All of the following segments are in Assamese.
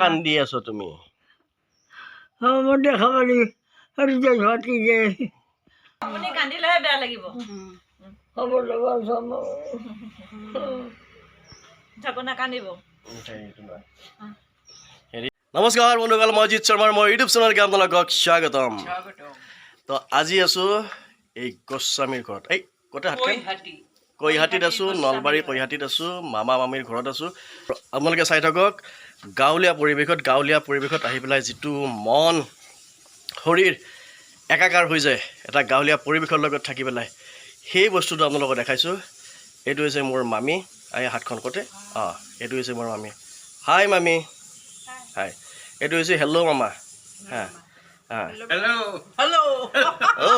কান্দি আছো তুমি? মই দেখা পালি আৰু যে ঘটি যে আপুনি কান্দিলেহে বেয়া লাগিব। হ'ব লগা চাম থাকো নাকান্দিব। নমস্কাৰ বন্ধুসকল, মই অজিত শৰ্মাৰ মোৰ ইউটিউব চেনেলকে আপোনালোকক স্বাগতম। তো আজি আছোঁ এই গোস্বামীৰ ঘৰত। এই ক'তে কৈহাটীত আছোঁ, নলবাৰী কৈহাটীত আছোঁ, মামা মামীৰ ঘৰত আছোঁ। আপোনালোকে চাই থাকক গাঁৱলীয়া পৰিৱেশত আহি পেলাই যিটো মন শৰীৰ একাকাৰ হৈ যায় এটা গাঁৱলীয়া পৰিৱেশৰ লগত থাকি পেলাই, সেই বস্তুটো আপোনালোকক দেখাইছোঁ। এইটো হৈছে মোৰ মামী। এই হাতখন ক'তে এইটো হৈছে মোৰ মামী। হাই মামী। হাই। এইটো হৈছে হেল্ল' মামা।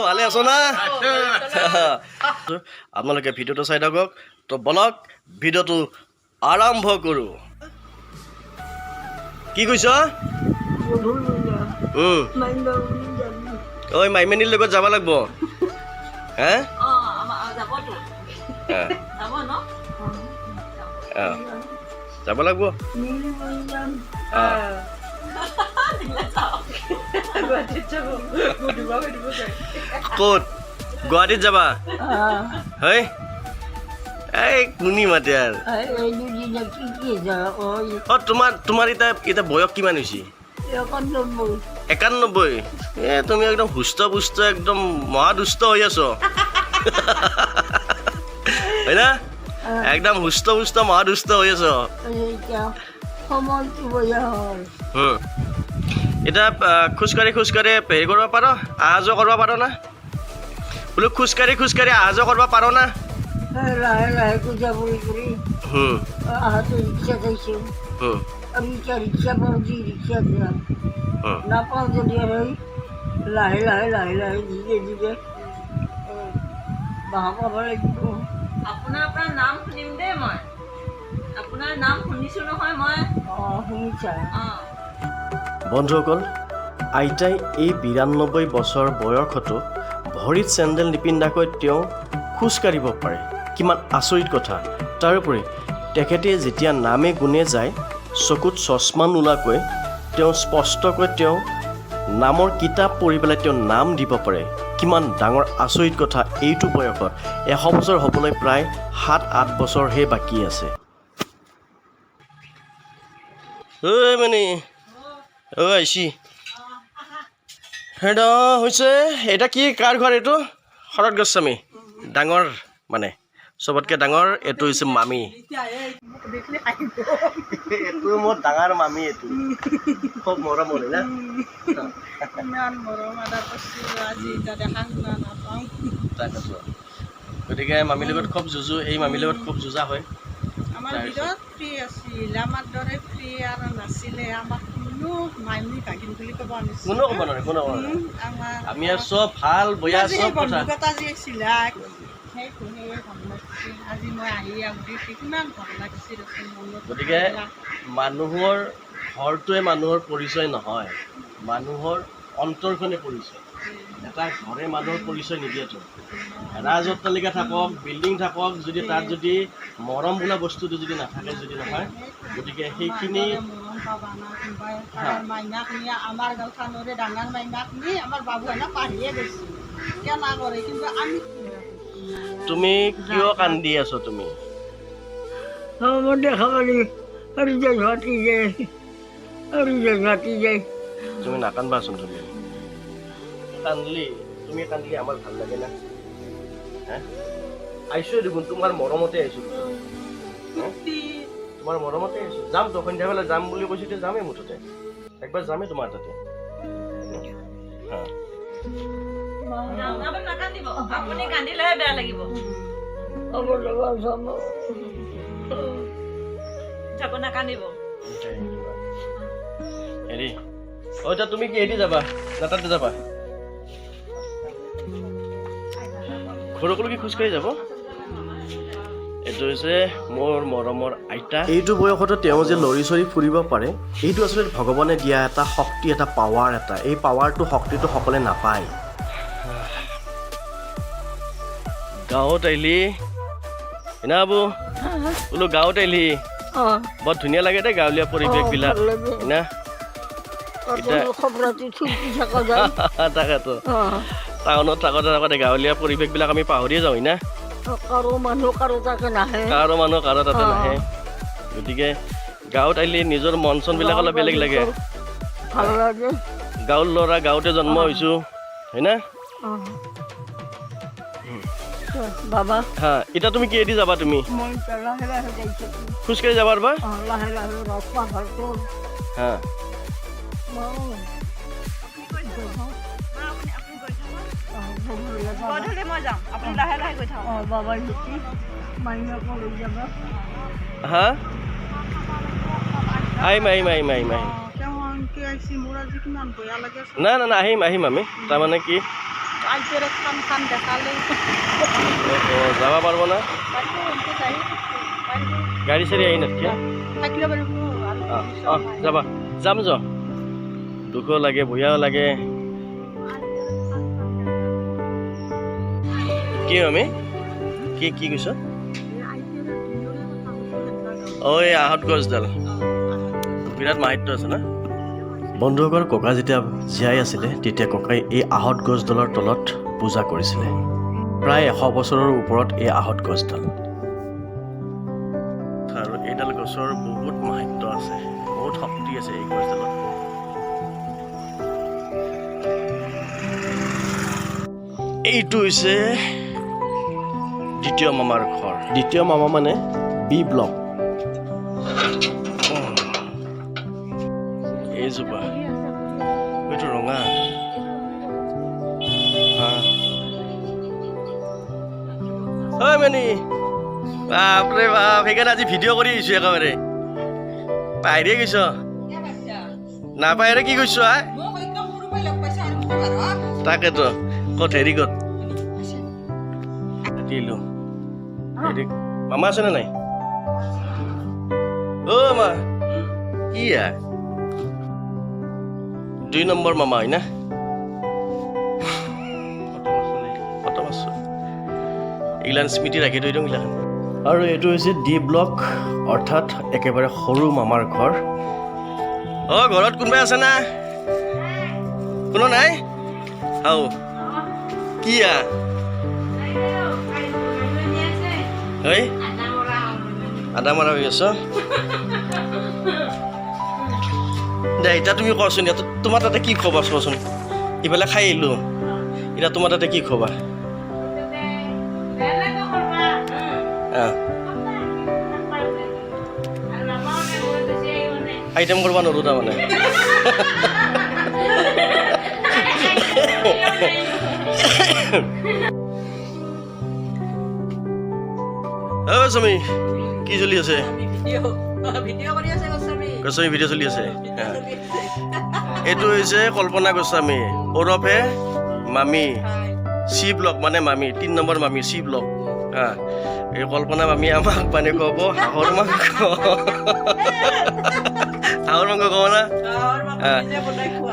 ভালে আছো না? আপোনালোকে ভিডিঅ'টো চাই থাকক। তো বলক ভিডিঅ'টো আৰম্ভ কৰোঁ। কি কৈছ? ঐ মাইমেনীৰ লগত যাব লাগিব। হে যাব লাগিব। ক'ত? গুৱাহাটীত যাবা? হয়। এই কোনি মাতে আৰু তোমাৰ এতিয়া বয়স কিমান হৈছে? 91। তুমি একদম সুস্থ পুষ্ট, একদম মহাদুষ্ট হৈ আছ। হয় না? একদম সুস্থ পুষ্ট মহাদুষ্ট হৈ আছ। এতিয়া খোজকাঢ়ি হেৰি কৰিব পাৰ, অহা যোৱা কৰিব পাৰ না? বোলো খোজকাঢ়ি অহা যোৱা কৰিব পাৰ না? লাহে লাহে পূজা কৰি আহাতো ৰিক্সা চাইছোঁ। আমি এতিয়া ৰিক্সা পাওঁ যি ৰিক্সা যাম, নাপাওঁ যদি আৰু লাহে ধীৰে ধীৰে বাঁহ পাব লাগিব। আপোনাৰ নাম শুনিম দেই মই। আপোনাৰ নাম শুনিছোঁ নহয় মই। শুনিছা? বন্ধুসকল, আইতাই এই 92 বছৰ বয়সতো ভৰিত চেণ্ডেল নিপিন্ধাকৈ তেওঁ খোজকাঢ়িব পাৰে। কিমান আচৰিত কথা। তাৰোপৰি তেখেতে যেতিয়া নামে গুণে যায়, চকুত চশমা নোলোৱাকৈ তেওঁ স্পষ্টকৈ তেওঁ নামৰ কিতাপ পঢ়ি পেলাই তেওঁ নাম দিব পাৰে। কিমান ডাঙৰ আচৰিত কথা। এইটো বয়সত 100 বছৰ হ'বলৈ প্ৰায় 7-8 বছৰহে বাকী আছে। ঐ মানে আহিছি সেইটো হৈছে। এতিয়া কি কাৰ ঘৰ এইটো? শৰৎ গোস্বামী ডাঙৰ, মানে চবতকৈ ডাঙৰ। এইটো হৈছে মামী। এইটো মোৰ ডাঙৰ মামী। এইটো খুব মৰম হয় না? গতিকে মামীৰ লগত খুব যুঁজো, এই মামীৰ লগত খুব যুঁজা হয়। আমাৰ বিৰাট ফ্ৰী আছিল, আমাৰ দৰে ফ্ৰী আৰু নাছিলে। আমাক কোনো মাইনী ভাগিন বুলি ক'ব কোনো ক'ব নোৱাৰে, কোনো ক'ব নোৱাৰে। আমি আৰু চব ভাল বয়া চব কথা যি আছিল সেইটোহে ভাল লাগিছিল। আজি মই আহি দেখি কিমান ভাল লাগিছিল। গতিকে মানুহৰ ঘৰটোৱে মানুহৰ পৰিচয় নহয়, মানুহৰ অন্তৰখনে পৰিচয়। এটা ঘৰে মানুহৰ পৰিচয় নিদিয়েতো। ৰাজ অট্টালিকা থাকক, বিল্ডিং থাকক, যদি তাত যদি মৰম বোলা বস্তুটো যদি নাথাকে, যদি নহয়, গতিকে সেইখিনি মাইনাখিনি আমাৰ গাঁওখনৰে ডাঙৰ মাইনাখিনি আমাৰ বাবু হেনে পাহিয়ে গৈছে কেনা কৰে। কিন্তু আমি তুমি কিয় কান্দি আছো? তুমি মই দেখা পালি আৰু যে ঘটি যায় তুমি নাকান্দবাচোন। তুমি কান্দিলে আমাৰ ভাল লাগে না? আহিছোঁ দেখোন তোমাৰ মৰমতে আহিছোঁ। তোমাৰ মৰমতে আহিছোঁ। যাম তো সন্ধিয়াবেলা যাম বুলি কৈছোঁ, এতিয়া যামেই মুঠতে। একবাৰ যামেই তোমাৰ তাতে। নাকান্দিব। আপুনি কান্দিলেহে বেয়া লাগিব। হ'ব লগা চাম থাকো নাকান্দিব। হেৰি এতিয়া তুমি কি এদি যাবা না তাতে যাবা? ঘৰকলৈ কি খোজকাঢ়ি যাব? এইটো হৈছে মোৰ মৰমৰ আইতা। এইটো বয়সতো তেওঁ যে লৰি চৰি ফুৰিব পাৰে, এইটো আচলতে ভগৱানে দিয়া এটা শক্তি, এটা পাৱাৰ এটা। এই পাৱাৰটো, শক্তিটো সকলোৱে নাপায়। গাঁৱত আহিলি না বৌ? বোলো গাঁৱত আহিলি অঁ বৰ ধুনীয়া লাগে দেই গাঁৱলীয়া পৰিৱেশবিলাক ভাল লাগে না খবৰাতি চুলকি থকা যায় তাকেতো অঁ টাউনত থাকোঁতে গাঁৱলীয়া পৰিৱেশবিলাক আমি পাহৰিয়ে যাওঁ না কাৰো মানুহ কাৰো তাকে নাহে কাৰো মানুহ কাৰো তাতে নাহে গতিকে গাঁৱত আহিলে নিজৰ মন চনবিলাক অলপ বেলেগ লাগে ভাল লাগে গাঁৱৰ ল'ৰা গাঁৱতে জন্ম হৈছোঁ হয় না অঁ বাবা হা এতিয়া তুমি কিহেদি যাবা তুমি মই এতিয়া লাহে লাহে যাইছোঁ খোজকাঢ়ি যাবা ৰবা অঁ লাহে লাহে ৰাস্তা ভালটো হা গধূলি মই যাম আপুনি লাহে লাহে গৈ থাকক অঁ বাবাই বেছি মাইনাকো লৈ যাবা হা আহিম তেওঁ আনকি আহিছে মোৰ আজি কিমান বেয়া লাগে না আহিম আমি তাৰমানে কি আইতেৰে খান দেখালে যাব পাৰিব না গাড়ী চাড়ী আহি নাথাকে থাকিলে পাৰিব অঁ যাবা যাম দুখো লাগে ভয়াও লাগে কি আমি কি কৈছ এই আহঁত গছডাল বিৰাট মাহাত্য আছে না বন্ধুসকল ককা যেতিয়া জীয়াই আছিলে তেতিয়া ককাই এই আহঁত গছডালৰ তলত পূজা কৰিছিলে প্ৰায় 100 বছৰৰ ওপৰত এই আহঁত গছডাল আৰু এইডাল গছৰ বহুত মাহাত্য আছে বহুত শক্তি আছে এই গছডালত এইটো হৈছে দ্বিতীয় মামাৰ ঘৰ দ্বিতীয় মামা মানে বি ব্লক এইজোপা এইটো ৰঙা ঐ মেনি বাপৰে বাপ সেইকাৰণে আজি ভিডিঅ' কৰি আহিছোঁ একেবাৰে পাহৰিয়ে গৈছ নাপাহৰে কি কৈছ তাকেতো ক'ত হেৰি ক'ত দিলোঁ মামা আছেনে নাই অ' মা কি 2 নম্বৰ মামা হয় না এইগিলান স্মৃতি ৰাখি থৈ দিওঁ এইগিলাখান আৰু এইটো হৈছে ডি ব্লক অৰ্থাৎ একেবাৰে সৰু মামাৰ ঘৰ অঁ ঘৰত কোনোবাই আছে না কোনো নাই হাও কি হয় আদা মৰা হৈ আছ দে এতিয়া তুমি কোৱাচোন এতিয়া তোমাৰ তাতে কি খবা চোৱাচোন ইফালে খাই আহিলোঁ এতিয়া তোমাৰ তাতে কি খবা আইটেম কৰিব নোৱাৰোঁ তাৰমানে অ' স্বামী কি চলি আছে গোস্বামী ভিডিঅ' চলি আছে এইটো হৈছে কল্পনা গোস্বামী ওৰফে মামী চি ব্লক মানে মামী 3 নম্বৰ মামী চি ব্লক হা এই কল্পনা মামী আমাক মানে ক'ব হাঁহৰ মাংস ক'ব না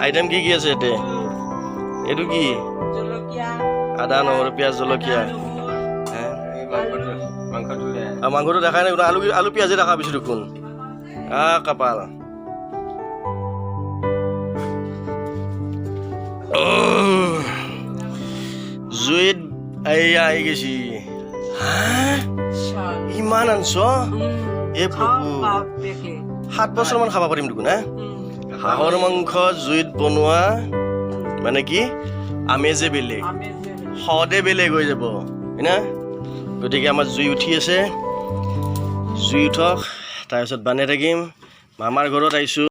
আইটেম কি আছে ইয়াতে এইটো কি আদা নহৰু পিঁয়াজ জলকীয়া মাংসটো দেখাই নাই আলু পিঁয়াজে দেখা পাইছোঁ দেখোন কপাল জুইত এয়া আহি গৈছি ইমান আনছ এই 7 বছৰমান খাব পাৰিম দেখোন হাঁহৰ মাংস জুইত বনোৱা মানে কি আমেজে বেলেগ সদে বেলেগ হৈ যাব হয় না গতিকে আমাৰ জুই উঠি আছে জুই উঠক তাৰপিছত বানে থাকিম মামাৰ ঘৰত আহিছোঁ